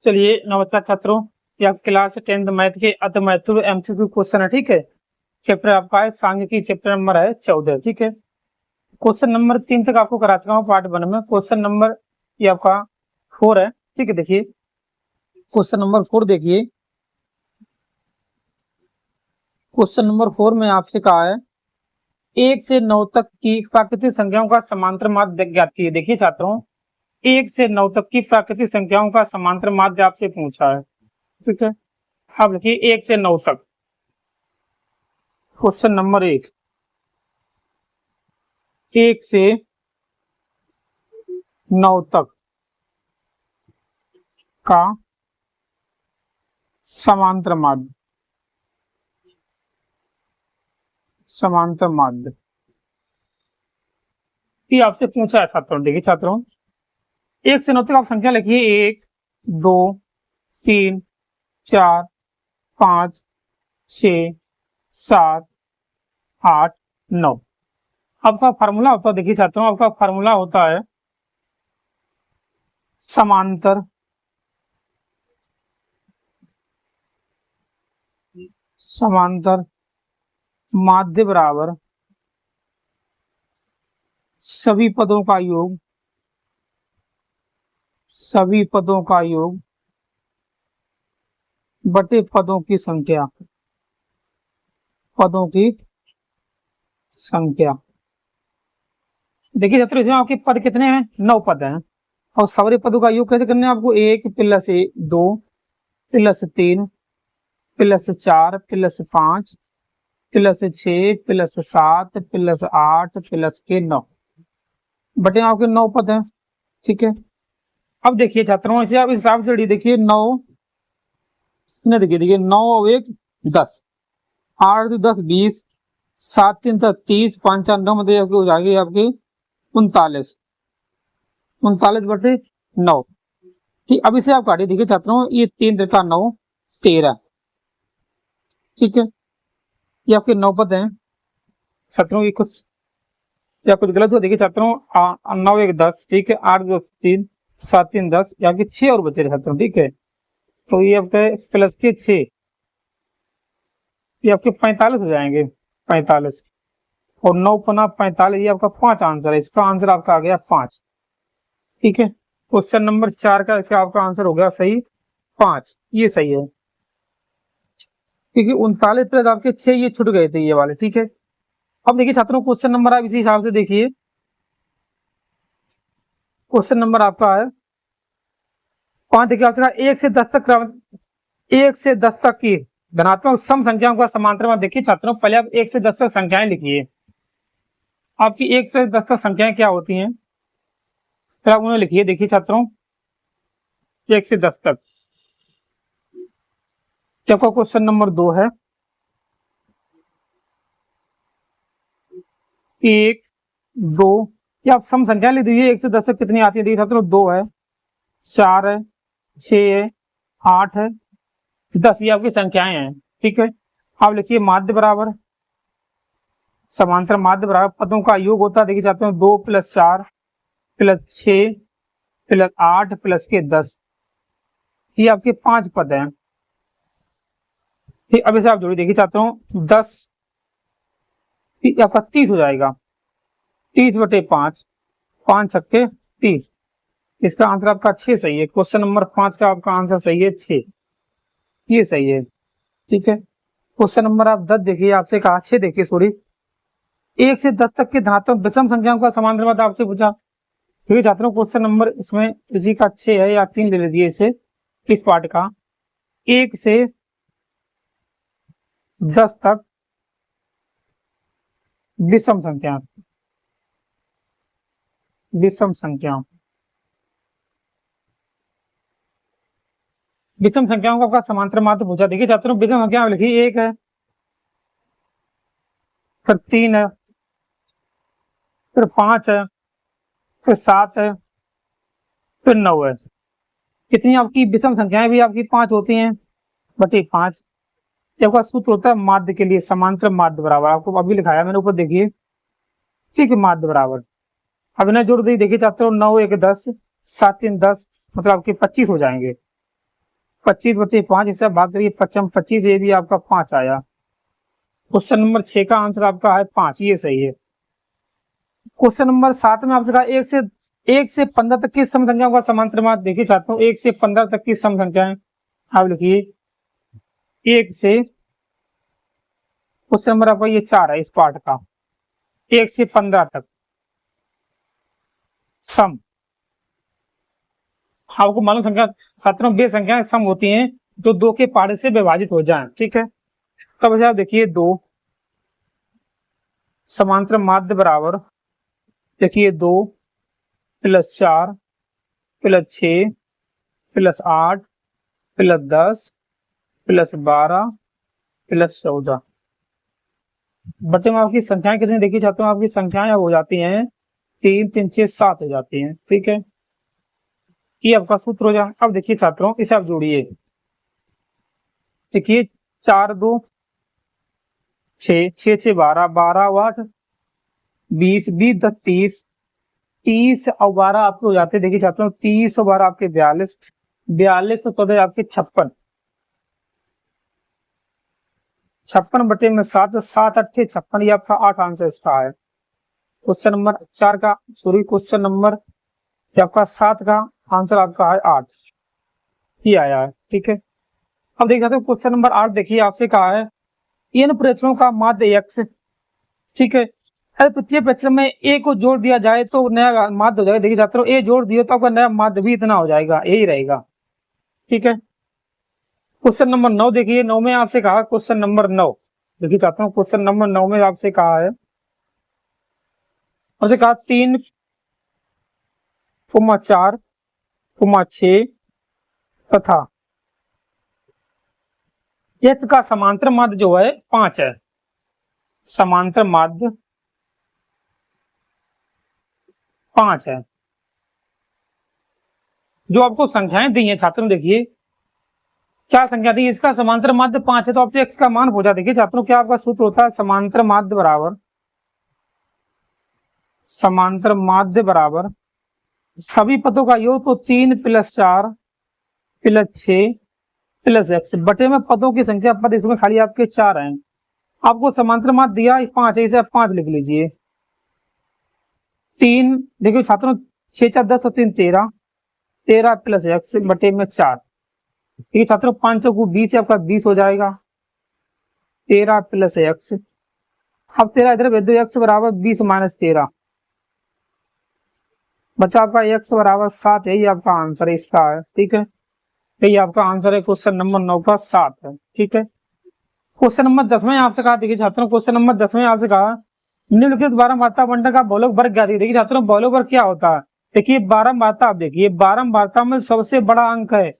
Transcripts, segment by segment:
चलिए नमस्कार छात्रों, ये आप क्लास 10th मैथ के अति महत्वपूर्ण एमसीक्यू क्वेश्चन है। ठीक है, चैप्टर आपका है सांख्यिकी, चैप्टर नंबर है 14। ठीक है, क्वेश्चन नंबर 3 तक आपको करा चुका हूँ पार्ट 1 में। क्वेश्चन नंबर ये आपका 4 है। ठीक है, देखिए क्वेश्चन नंबर 4 देखिए। क्वेश्चन नंबर 4 में आपसे कहा है 1 से 9 तक की प्राकृतिक संख्याओं का समांतर माध्य ज्ञात कीजिए। देखिए छात्रों, 1 से 9 तक की प्राकृतिक संख्याओं का समांतर माध्य आपसे पूछा है। ठीक है, अब लिखिए 1 से 9 तक। क्वेश्चन नंबर 1, 1 से 9 तक का समांतर माध्य, समांतर माध्य ये आपसे पूछा है छात्रों। देखिए छात्रों, 1 से 9 तक आप संख्या लिखिए 1 2 3 4 5 6 7 8 9। आपका फार्मूला होता है, देखिए छात्रों आपका फार्मूला होता है समांतर माध्य बराबर सभी पदों का योग, सभी पदों का योग बटे पदों की संख्या, पदों की संख्या। देखिए छात्रों, इसमें आपके पद कितने हैं? 9 पद हैं। और सारे पदों का योग कैसे करना है आपको? 1 plus 2 plus 3 plus 4 plus 5 plus 6 plus 7 plus 8 plus के 9 बटे आपके 9 पद हैं। ठीक है, अब देखिए छात्रों, इसे आप इस हिसाब से देखिए 9 न, देखिए 9 और 1 10, 8 2 10 20, 7 3 30, 5 4 9, मतलब आपके हो जाएंगे आपके 39 बटे 9। ठीक, अब इसे आप काटिए। देखिए छात्रों, ये 3 3 9 13। ठीक है, ये आपके 9 पद हैं छात्रों। ये कुछ गलत हुआ। देखिए छात्रों, 9 1 10, ठीक है, 8 2 3, 7 3 10, यहाँ के 6 और बचे छात्रों। ठीक है, तो ये आपके प्लस के 6, ये आपके 45 हो जाएंगे, 45 और 9 पना 45, ये आपका 5 आंसर है। इसका आंसर आपका आ गया 5। ठीक है, क्वेश्चन नंबर 4 का इसका आपका आंसर हो गया सही 5, ये सही है, क्योंकि 39 प्लस आपके 6 ये छूट गए थे ये वाले। ठीक है, अब देखिए छात्रों, क्वेश्चन नंबर आप इसी हिसाब से देखिए। क्वेश्चन नंबर आपका है 5। देखिए आपका 1 से 10 तक, 1 से 10 तक की धनात्मक सम संख्याओं का समांतर माध्य। देखिए छात्रों, पहले आप 1 से 10 तक संख्याएं लिखिए। आपकी 1 से 10 तक संख्याएं क्या होती हैं, फिर आप उन्हें लिखिए। देखिए छात्रों, 1 से 10 तक आपका क्वेश्चन नंबर 2 है 1 2, क्या आप सम संख्या लिख दीजिए। 1 से 10 तक कितनी आती है? देखिए छात्रों, 2 है, 4 है, 6 है, 8 है, 10, ये आपकी संख्याएं हैं। ठीक है, आप लिखिए माध्य बराबर समांतर माध्य बराबर पदों का योग होता है। देखिए छात्रों, 2 प्लस 4 प्लस 6 प्लस 8 प्लस के 10, ये आपके 5 पद हैं। ठीक, अब इसे आप जोड़िए। देखिए छात्रों, 10 आपका 30 हो जाएगा, 30 बटे 5, 5 छक्के 30, इसका आंसर आपका 6 सही है। क्वेश्चन नंबर 5 का आपका आंसर सही है 6, ये सही है। ठीक है, क्वेश्चन नंबर आप 10 देखिए, आपसे कहा 6 देखिए, सॉरी, 1 से 10 तक के धनात्मक विषम संख्याओं का समांतर माध्य आपसे पूछा। ठीक है छात्रों, क्वेश्चन नंबर इसमें इसी का 6 है, या 3 ले लीजिए इसे, इस पार्ट का। 1 से 10 तक विषम संख्या, विषम संख्या, विषम संख्याओं का समांतर माध्य पूछा। देखिए छात्रों, विषम संख्या लिखिए, 1 है, फिर 3 है, फिर 5 है, फिर 7 है, फिर 9 है। कितनी आपकी विषम संख्याएं भी आपकी 5 होती हैं बटे 5। आपका सूत्र होता है माध्य के लिए समांतर माध्य बराबर, आपको अभी लिखाया मैंने ऊपर देखिए। ठीक है, माध्य बराबर, अब इन्हें जोड़ दी। देखिए छात्रों, 9 1 10, 7 3 10, मतलब आपके 25 हो जाएंगे। 25/5 इसे भाग करिए 25, ये भी आपका 5 आया। क्वेश्चन नंबर 6 का आंसर आपका है 5, ये सही है। क्वेश्चन नंबर 7 में आपसे कहा 1 से 15 तक की सम संख्याओं का समांतर माध्य। देखिए छात्रों, 1 से 15 तक की सम संख्याएं आप लिखिए। 1 से, क्वेश्चन नंबर आपका ये 4 है इस पार्ट का, 1 से 15 तक सम। आपको मालूम संख्या छात्रों, वे संख्याएं सम होती हैं जो 2 के पारे से विभाजित हो जाएं। ठीक है, तब आप देखिए 2 समांतर माध्य बराबर, देखिए 2 + 4 + 6 + 8 + 10 + 12 + 14 बटे में आपकी संख्याएं कितनी देखी छात्रों, आपकी संख्याएं हो जाती हैं 3 3 6 7 हो जाती हैं। ठीक है, ये आपका सूत्र हो जाए। अब देखिए छात्रों, इसे आप जोड़िए। देखिए 4 2 6 6 6 12 12 8 20 20 10 30 30 और 12 आपके हो जाते हैं। देखिए छात्रों, 30 और 12 आपके 42 42 और 14 आपके 56 56 बटे में 7 7 8 56, ये आपका 8 आंसर इसका है। क्वेश्चन नंबर 4 का, सॉरी क्वेश्चन नंबर आपका 7 का आंसर आपका है 8, ये आया है। ठीक है, अब देख सकते हो क्वेश्चन नंबर 8। देखिए आपसे कहा है इन प्रेक्षणों का माध्य x। ठीक है, अगर प्रत्येक प्रेक्षण में a को जोड़ दिया जाए तो नया माध्य हो जाएगा। देखिए छात्रों, a जोड़ दिए तो आपका नया माध्य भी इतना हो जाएगा, यही रहेगा। ठीक है, क्वेश्चन नंबर 9 देखिए, 9 में आपसे कहा, क्वेश्चन नंबर 9 देखिए छात्रों, क्वेश्चन नंबर 9 में आपसे कहा है, आपसे कहा 3, 4, 6 तथा h का समांतर माध्य जो है 5 है। समांतर माध्य 5 है। जो आपको संख्याएं दी हैं छात्रों, देखिए 4 संख्या दी, इसका समांतर माध्य 5 है, तो आपसे x का मान पूछा। देखिए छात्रों, क्या आपका सूत्र होता है, समांतर माध्य बराबर सभी पदों का योग, तो 3 + 4 + 6 + x बटे में पदों की संख्या, पद इसमें खाली आपके 4 हैं। आपको समांतर माध्य दिया 5 है, इसे आप 5 लिख लीजिए। 3 देखिए छात्रों, 6 4 10 और 3 13 13 + x बटे में 4। ठीक है छात्रों, 5 को 20 आपका 20 हो जाएगा, 13 + x। अब 13 इधर भेज दो, x बराबर 20 - 13 बच्चा आपका x बराबर 7 है, ये आपका आंसर है इसका है। ठीक है, ये आपका आंसर है क्वेश्चन नंबर 9 का 7 है। ठीक है, क्वेश्चन नंबर 10 में आपसे कहा, देखिए छात्रों क्वेश्चन नंबर 10 में आपसे कहा निम्नलिखित बारंबारता बंटन का बहुलक वर्ग ज्ञात कीजिए। देखिए छात्रों, बहुलक वर्ग क्या होता है, देखिए बारंबारता, आप देखिए बारंबारता में सबसे बड़ा अंक है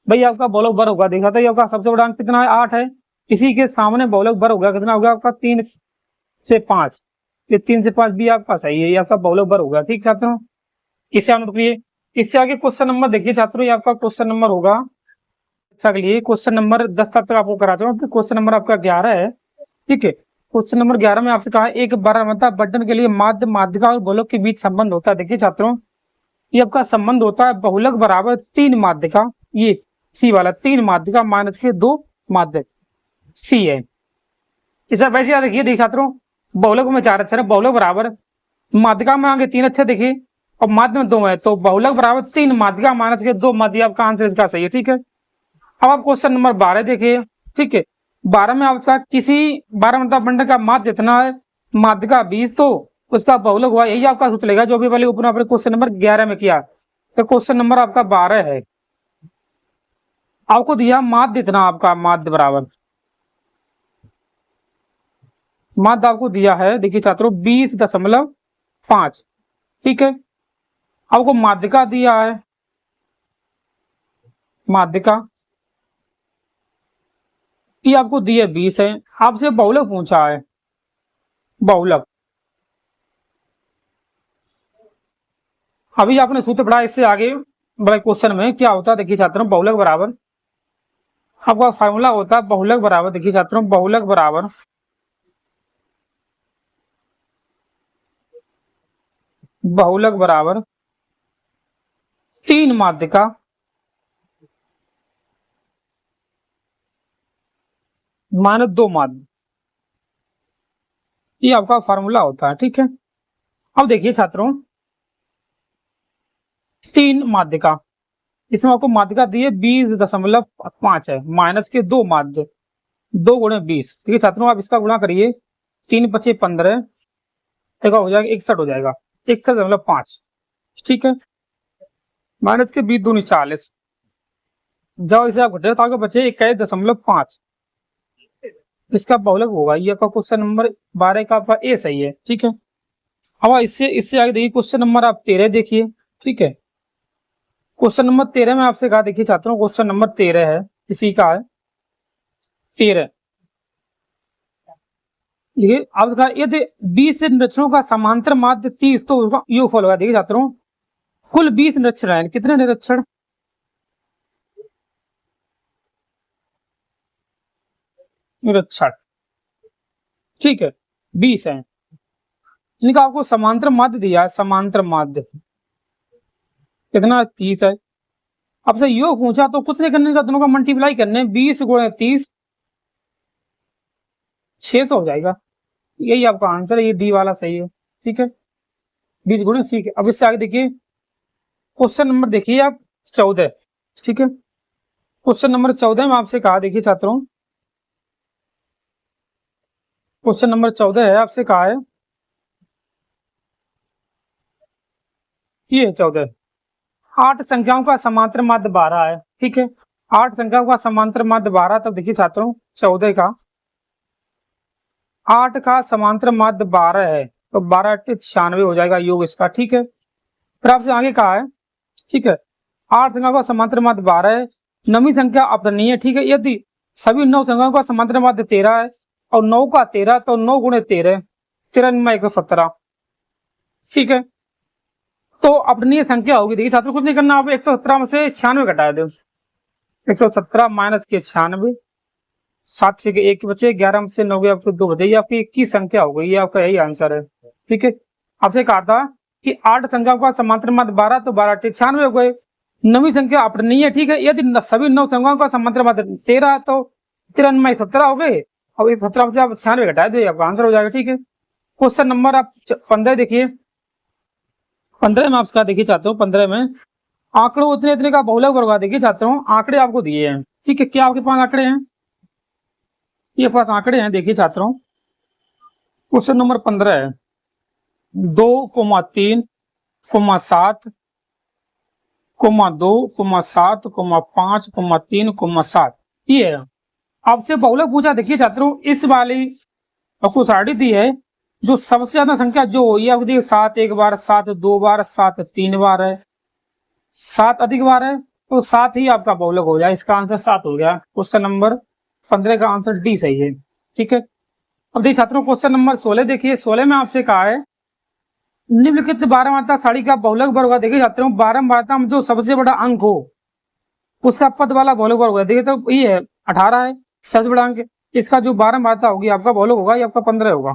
भाई आपका बहुलक वर्ग होगा। देखा था आपका सबसे बड़ा अंक कितना है, 8 है। इसी के सामने बहुलक वर्ग होगा, कितना होगा आपका 3 से 5, ये 3 से 5 भी आपका सही है, ये आपका बहुलक वर्ग होगा। ठीक छात्रों, इसे आप रुकिए, इससे आगे क्वेश्चन नंबर देखिए छात्रों, ये आपका क्वेश्चन नंबर होगा, अच्छा के लिए क्वेश्चन नंबर 10 तक आपको करा चाहूँ, क्वेश्चन नंबर आपका 11 है। ठीक है, क्वेश्चन नंबर 11 में आपसे कहा एक बारंबारता बंटन के लिए माध्य, माध्यिका और बहुलक के बीच संबंध होता है। देखिए छात्रों, ये आपका संबंध होता है बहुलक बराबर 3 माध्यिका, ये सी वाला 3 माध्यिका माइनस के 2 माध्य, सी है। इसे वैसे याद रखिए, देखिए छात्रों, बहुलक में 4 अक्षर है, बहुलक बराबर माध्यिका में आगे 3 अक्षर देखिए और माध्य में 2 है, तो बहुलक बराबर 3 माध्यिका माइनस के 2 माध्य, आपका आंसर इसका सही है। ठीक है, अब आप क्वेश्चन नंबर 12 देखिए। ठीक है, 12 में आपका किसी बारंबारता बंटन का माध्य इतना है, माध्य का 20, तो उसका बहुलक हुआ, यही आपका सूत्र लेगा जो भी वाले ऊपर आपने क्वेश्चन नंबर 11 में किया। तो क्वेश्चन नंबर आपका 12 है, आपको दिया माध्य इतना, आपका माध्य बराबर, माध्य आपको दिया है देखिए छात्रों 20.5। ठीक है, आपको माध्यिका दिया है, माध्यिका ये आपको दिए 20 है, आपसे बहुलक पूछा है, बहुलक। अभी आपने सूत्र पढ़ा, इससे आगे बड़े क्वेश्चन में क्या होता है, देखिए छात्रों, बहुलक बराबर आपका फार्मूला होता है बहुलक बराबर, देखिए छात्रों, बहुलक बराबर बहुलक बराबर 3 माध्यिका माइनस 2 माध्य, ये आपका फार्मूला होता है। ठीक है, अब देखिए छात्रों 3 माध्य का, इसमें आपको माध्यिका दी है 20.5 है, माइनस के 2 माध्य, 2 गुणे 20। ठीक है छात्रों, आप इसका गुणा करिए, 3 पचे 15, हो जाएगा 61 हो जाएगा, 61.5। ठीक है, माइनस के 20 दूनी 40, जब इसे आप घटे तो आगे बचे 21.5, इसका बहुलक होगा। ये आपका क्वेश्चन नंबर 12 का आपका ए सही है। ठीक है, अब इससे इससे आगे देखिए क्वेश्चन नंबर आप 13 देखिए। ठीक है, क्वेश्चन नंबर 13 में आपसे कहा, देखिए छात्रों क्वेश्चन नंबर 13 है, इसी का है 13। देखिए अब कहा यदि 20 निरीक्षणों का समांतर माध्य 30 तो उसका योगफल होगा। देखिए छात्रों कुल 20 निरीक्षण है, कितने निरीक्षण? निरीक्षण, ठीक है 20 है, इनका आपको समांतर माध्य दिया है, समांतर माध्य कितना 30 है। अब से योग पूछा तो कुछ नहीं करने का, दोनों का मल्टीप्लाई करने, 20 गुणे 30 600 हो जाएगा, यही आपका आंसर है, ये डी वाला सही है। ठीक है, 20 गुणे, ठीक है। अब इससे आगे देखिए क्वेश्चन नंबर देखिए आप 14। ठीक है, क्वेश्चन नंबर 14 में आपसे कहा, देखिए छात्रों क्वेश्चन नंबर 14 है, आपसे कहा है ये 14, 8 संख्याओं का समांतर माध्य 12 है। ठीक है, 8 संख्याओं का समांतर माध्य 12, तब देखिए छात्रों 14 का 8 का समांतर माध्य 12 है, तो 12 × 96 हो जाएगा योग इसका। ठीक है, फिर आपसे आगे कहा है, ठीक है 8 संख्याओं का समांतर माध्य 12 है, नवीं संख्या अपरणीय है। ठीक है, यदि सभी 9 संख्याओं का समांतर माध्य 13 है और 9 का 13, तो 9 गुणे 13, 13 117। ठीक है, तो अपरणीय संख्या होगी, देखिए छात्रों कुछ नहीं करना, आप 117 में से 96 घटा दो, 117 माइनस के 96, 7 6 के 1 बचे, 11 में से 9 के आपको 2 बचे, ये आपकी 21 संख्या हो गई, ये आपका यही आंसर है। ठीक है, आपसे कहा था कि 8 संख्या का समांतर माध्य 12, तो 12 × 96 हो गए, नवीं संख्या अपरणीय है। ठीक है, यदि सभी 9 संख्याओं का समांतर माध्य 13, तो 13 17 हो गए, और 17 से आप 96 घटा दो, आपका आंसर हो जाएगा। ठीक है, क्वेश्चन नंबर आप 15 देखिए, 15 में आपका देखिए छात्रों 15 में आंकड़ों उतने इतने का बहुलक वर्ग, देखिए छात्रों आंकड़े आपको दिए हैं। ठीक है, क्या आपके पास आंकड़े हैं? ये पास आंकड़े हैं, देखिए छात्रों क्वेश्चन नंबर 15 है 2,3, 7, 2, 7, 5, 3, 7, ये है। आपसे बहुलक पूछा, देखिए छात्रों इस वाली आपको साड़ी दी है, जो सबसे ज्यादा संख्या जो हुई है आपको देखिए 7 एक बार, 7 2 बार, 7 3 बार है, 7 अधिक बार है, तो 7 ही आपका बहुलक हो जाए, इसका आंसर 7 हो गया। क्वेश्चन नंबर 15 का आंसर डी सही है। ठीक है, अब देखिए छात्रों क्वेश्चन नंबर 16 देखिए, 16 में आपसे कहा है निम्नलिखित 12 मात्रा साड़ी का बहुलक वर्ग होगा। देखिए छात्रों 12 मात्रा में जो सबसे बड़ा अंक हो उसका पद वाला बहुलक वर्ग होगा। देखिए तो ये है 18 है सबसे बड़ा अंक, इसका जो 12 मात्रा होगी आपका बहुलक होगा, ये आपका 15 होगा।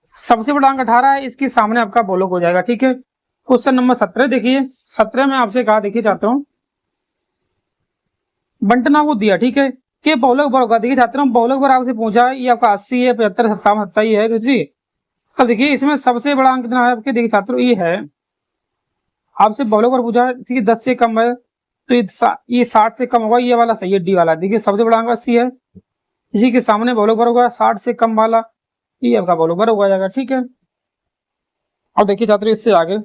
सबसे बड़ा अंक 18 है, इसके सामने आपका बहुलक हो जाएगा। ठीक है, क्वेश्चन नंबर 17 देखिए, 17 में आपसे कहा, देखिए छात्रों बंटना को दिया। ठीक है, के बहुलक वर्ग होगा। देखिए छात्रों बहुलक वर्ग आपसे पूछा है, ये आपका 80 है, 75, 57, 27 है। दूसरी अब देखिए इसमें सबसे बड़ा अंक कितना है आपके, देखिए छात्रों ये है, आपसे बहुलक वर्ग पूछा है, ठीक है 10 से कम है, तो ये 60 से कम होगा, ये वाला सही है डी वाला। देखिए सबसे बड़ा अंक 80 है, इसी के सामने बहुलक वर्ग होगा 60 से कम वाला, ये आपका बहुलक वर्ग हो जाएगा। ठीक है, अब देखिए छात्रों इससे आगे